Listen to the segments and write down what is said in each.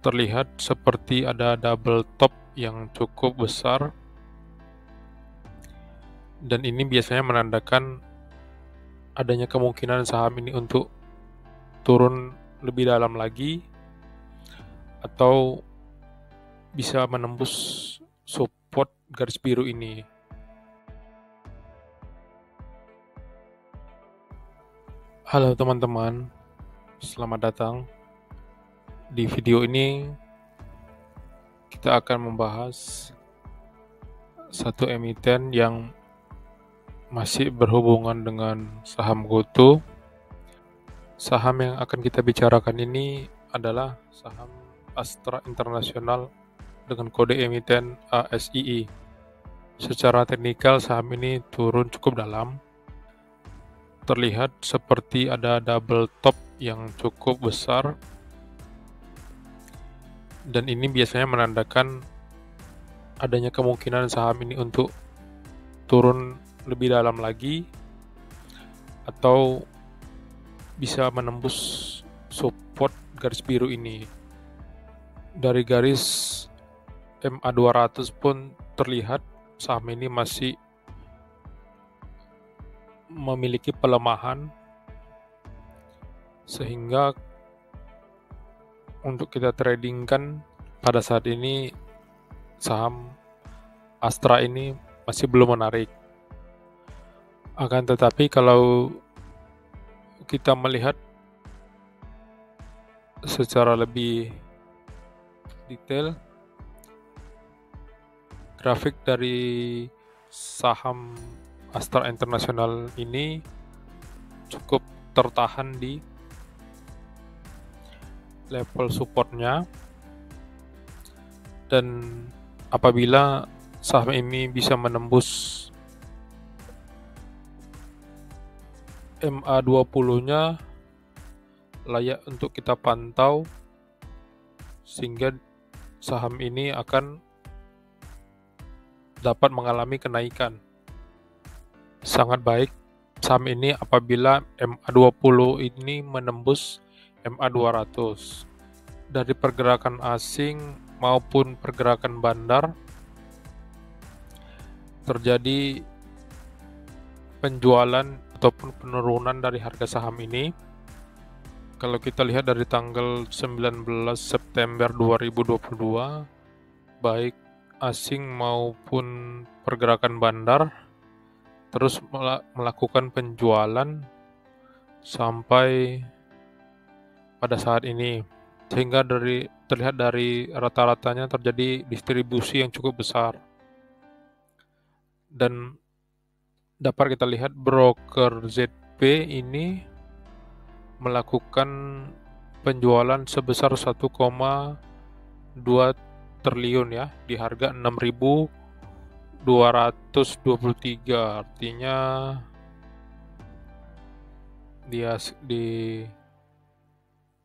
Terlihat seperti ada double top yang cukup besar, dan ini biasanya menandakan adanya kemungkinan saham ini untuk turun lebih dalam lagi atau bisa menembus support garis biru ini. Halo teman-teman, selamat datang. Di video ini kita akan membahas satu emiten yang masih berhubungan dengan saham GoTo. Saham yang akan kita bicarakan ini adalah saham Astra International dengan kode emiten ASII. Secara teknikal saham ini turun cukup dalam. Terlihat seperti ada double top yang cukup besar, dan ini biasanya menandakan adanya kemungkinan saham ini untuk turun lebih dalam lagi atau bisa menembus support garis biru ini. Dari garis MA200 pun terlihat saham ini masih memiliki pelemahan, sehingga untuk kita tradingkan pada saat ini saham Astra ini masih belum menarik. Akan tetapi kalau kita melihat secara lebih detail grafik dari saham Astra International ini cukup tertahan di level supportnya, dan apabila saham ini bisa menembus MA20-nya layak untuk kita pantau, sehingga saham ini akan dapat mengalami kenaikan. Sangat baik saham ini apabila MA20 ini menembus MA200. Dari pergerakan asing maupun pergerakan bandar terjadi penjualan ataupun penurunan dari harga saham ini. Kalau kita lihat dari tanggal 19 September 2022, baik asing maupun pergerakan bandar terus melakukan penjualan sampai pada saat ini, sehingga terlihat dari rata-ratanya terjadi distribusi yang cukup besar. Dan dapat kita lihat broker ZP ini melakukan penjualan sebesar 1,2 triliun ya, di harga 6.223, artinya dia di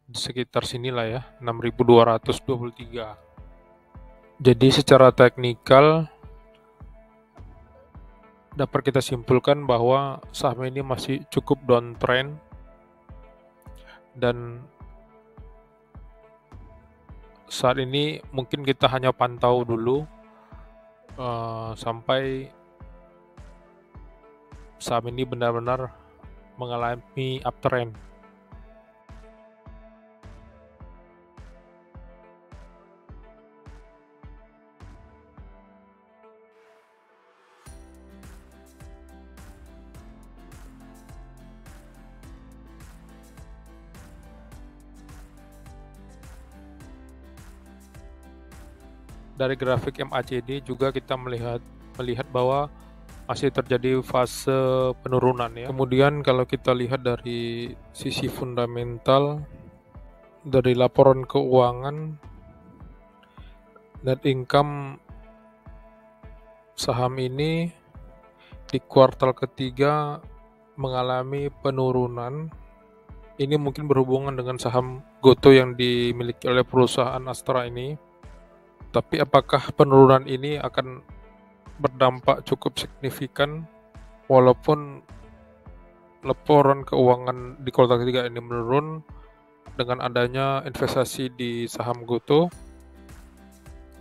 sekitar sinilah ya, 6.223. Jadi secara teknikal dapat kita simpulkan bahwa saham ini masih cukup downtrend, dan saat ini mungkin kita hanya pantau dulu sampai saham ini benar-benar mengalami uptrend. Dari grafik MACD juga kita melihat bahwa masih terjadi fase penurunan ya. Kemudian kalau kita lihat dari sisi fundamental, dari laporan keuangan, net income saham ini di kuartal ketiga mengalami penurunan. Ini mungkin berhubungan dengan saham GoTo yang dimiliki oleh perusahaan Astra ini. Tapi apakah penurunan ini akan berdampak cukup signifikan walaupun laporan keuangan di kuartal ketiga ini menurun? dengan adanya investasi di saham GoTo,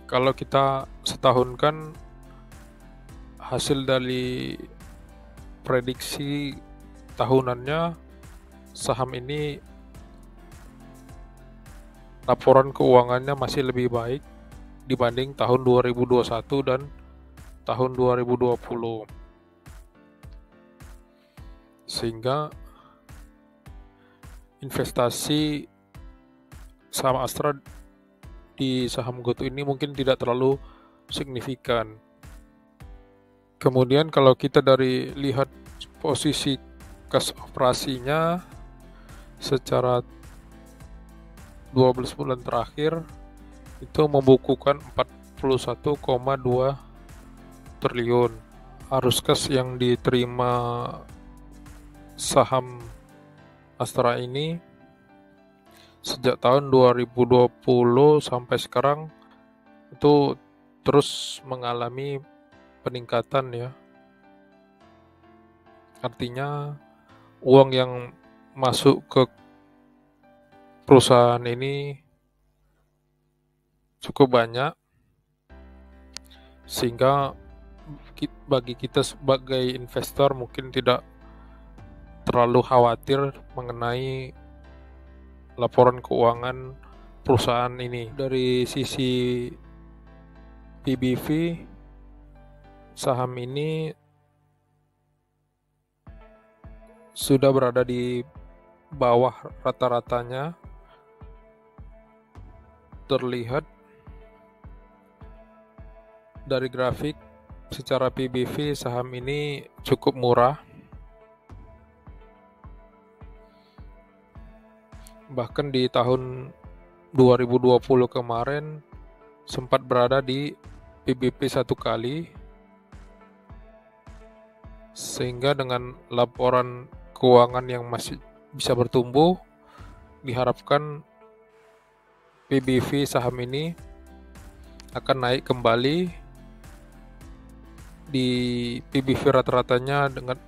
kalau kita setahunkan hasil dari prediksi tahunannya, saham ini laporan keuangannya masih lebih baik dibanding tahun 2021 dan tahun 2020. Sehingga investasi saham Astra di saham GoTo ini mungkin tidak terlalu signifikan. Kemudian kalau kita dari lihat posisi kas operasinya secara 12 bulan terakhir itu membukukan 41,2 triliun. Arus kas yang diterima saham Astra ini sejak tahun 2020 sampai sekarang itu terus mengalami peningkatan ya. Artinya uang yang masuk ke perusahaan ini cukup banyak, sehingga bagi kita sebagai investor mungkin tidak terlalu khawatir mengenai laporan keuangan perusahaan ini. Dari sisi PBV, saham ini sudah berada di bawah rata-ratanya, terlihat dari grafik. Secara PBV saham ini cukup murah, bahkan di tahun 2020 kemarin sempat berada di PBV 1 kali, sehingga dengan laporan keuangan yang masih bisa bertumbuh, diharapkan PBV saham ini akan naik kembali di PBV rata-ratanya dengan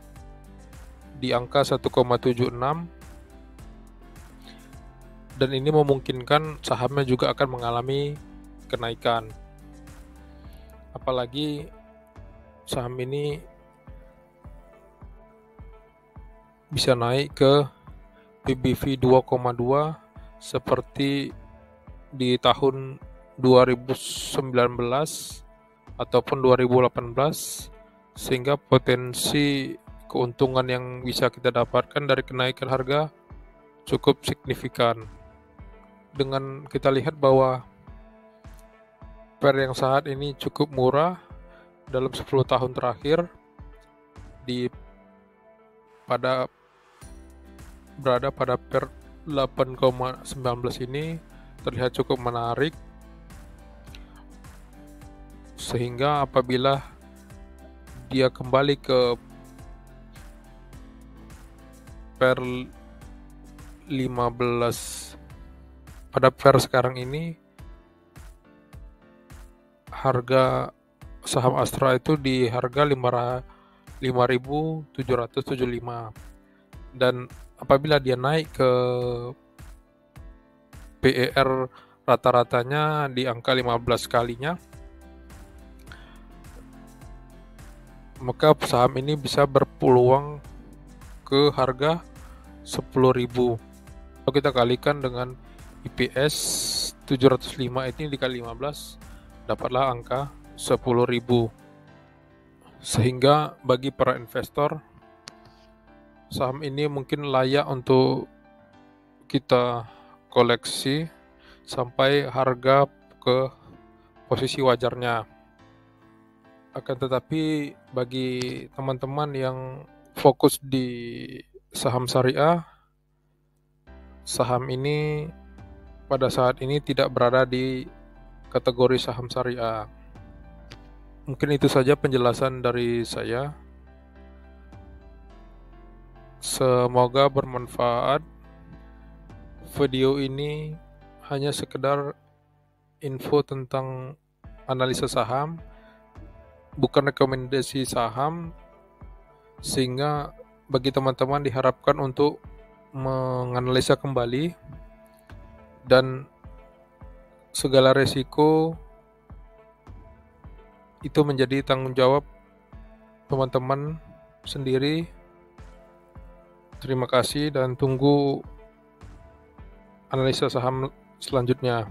di angka 1,76, dan ini memungkinkan sahamnya juga akan mengalami kenaikan. Apalagi saham ini bisa naik ke PBV 2,2 seperti di tahun 2019 ataupun 2018, sehingga potensi keuntungan yang bisa kita dapatkan dari kenaikan harga cukup signifikan. Dengan kita lihat bahwa PER yang saat ini cukup murah dalam 10 tahun terakhir berada pada PER 8,19 ini terlihat cukup menarik, sehingga apabila dia kembali ke PER 15 pada PER sekarang ini, harga saham Astra itu di harga 5.775, dan apabila dia naik ke PER rata-ratanya di angka 15 kalinya, maka saham ini bisa berpeluang ke harga 10.000. Kalau kita kalikan dengan EPS 705 ini dikali 15, dapatlah angka 10.000. Sehingga bagi para investor, saham ini mungkin layak untuk kita koleksi sampai harga ke posisi wajarnya. Akan tetapi bagi teman-teman yang fokus di saham syariah, saham ini pada saat ini tidak berada di kategori saham syariah. Mungkin itu saja penjelasan dari saya. Semoga bermanfaat. Video ini hanya sekedar info tentang analisa saham, bukan rekomendasi saham, sehingga bagi teman-teman diharapkan untuk menganalisa kembali dan segala resiko itu menjadi tanggung jawab teman-teman sendiri. Terima kasih dan tunggu analisa saham selanjutnya.